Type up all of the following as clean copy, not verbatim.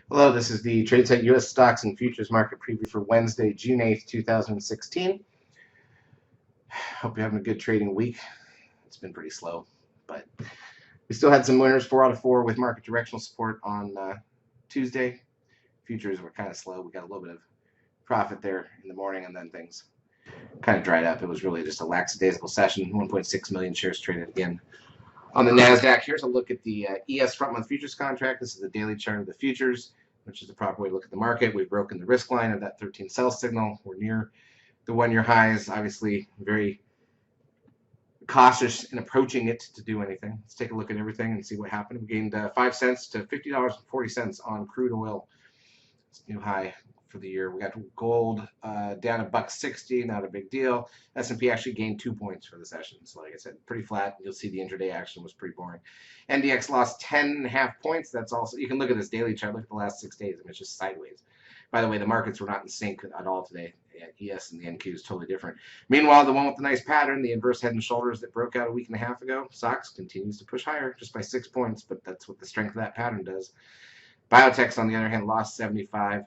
Hello, this is the Tradesight U.S. Stocks and Futures Market Preview for Wednesday, June 8th, 2016. Hope you're having a good trading week. It's been pretty slow, but we still had some winners, 4 out of 4 with market directional support on Tuesday. Futures were kind of slow. We got a little bit of profit there in the morning, and then things kind of dried up. It was really just a lackadaisical session. 1.6 million shares traded again. On the NASDAQ, here's a look at the ES front-month futures contract. This is the daily chart of the futures, which is the proper way to look at the market. We've broken the risk line of that 13 sell signal. We're near the one-year highs. Obviously, very cautious in approaching it to do anything. Let's take a look at everything and see what happened. We gained 5 cents to $50.40 on crude oil. It's a new high for the year. We got gold down $1.60, not a big deal. S&P actually gained 2 points for the session. So like I said, pretty flat. You'll see the intraday action was pretty boring. NDX lost 10.5 points. That's also, you can look at this daily chart, look at the last 6 days. I mean, it's just sideways. By the way, the markets were not in sync at all today. ES and the NQ is totally different. Meanwhile, the one with the nice pattern, the inverse head and shoulders that broke out a week and a half ago, SOX continues to push higher just by 6 points, but that's what the strength of that pattern does. Biotechs, on the other hand, lost 75.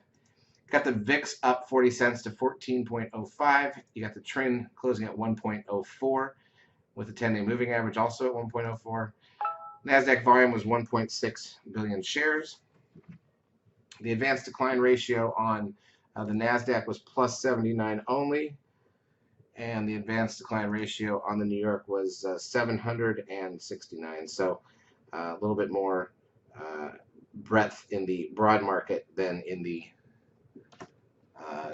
Got the VIX up 40 cents to 14.05. You got the trend closing at 1.04 with the 10-day moving average also at 1.04. NASDAQ volume was 1.6 billion shares. The advanced decline ratio on the NASDAQ was plus 79 only. And the advanced decline ratio on the New York was 769. So a little bit more breadth in the broad market than in the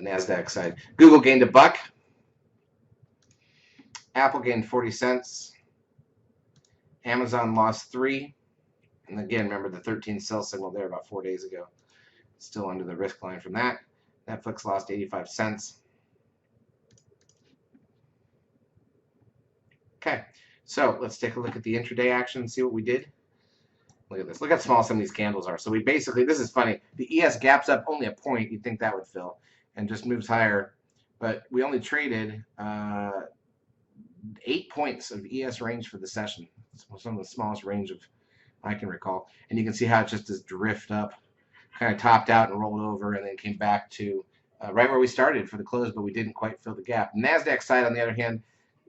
NASDAQ side. Google gained $1. Apple gained 40 cents. Amazon lost 3. And again, remember the 13 sell signal there about 4 days ago. Still under the risk line from that. Netflix lost 85 cents. Okay, so let's take a look at the intraday action and see what we did. Look at this. Look how small some of these candles are. So we basically, this is funny. The ES gaps up only a point. You'd think that would fill and just moves higher. But we only traded 8 points of ES range for the session. It's some of the smallest range of I can recall. And you can see how it just does drift up, kind of topped out and rolled over and then came back to right where we started for the close, but we didn't quite fill the gap. NASDAQ side, on the other hand,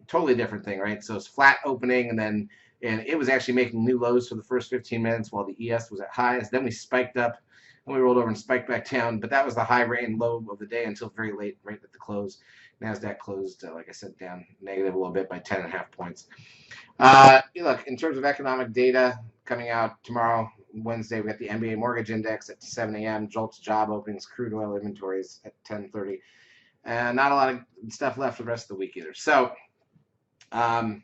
totally different thing, right? So it's flat opening and it was actually making new lows for the first 15 minutes while the ES was at highs. Then we spiked up and we rolled over and spiked back down. But that was the high and low of the day until very late, right at the close. NASDAQ closed, like I said, down negative a little bit by 10.5 points. Look, in terms of economic data coming out tomorrow, Wednesday, we got the NBA mortgage index at 7 a.m., JOLTS job openings, crude oil inventories at 10:30. And not a lot of stuff left for the rest of the week either. So, I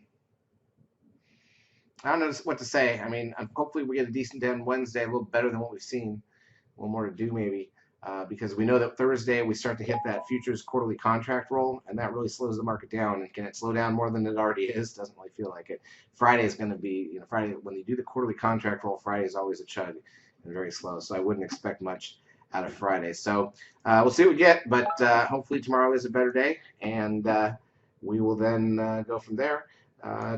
don't know what to say. I mean, hopefully we get a decent day on Wednesday, a little better than what we've seen. A little more to do maybe, because we know that Thursday we start to hit that futures quarterly contract roll, and that really slows the market down. And can it slow down more than it already is? Doesn't really feel like it. Friday is going to be, Friday, when they do the quarterly contract roll, Friday is always a chug and very slow. So I wouldn't expect much out of Friday. So we'll see what we get, but hopefully tomorrow is a better day, and we will then go from there.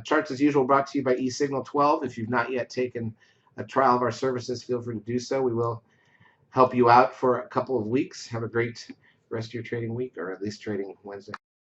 Charts, as usual, brought to you by eSignal 12. If you've not yet taken a trial of our services, feel free to do so. We will help you out for a couple of weeks. Have a great rest of your trading week, or at least trading Wednesday.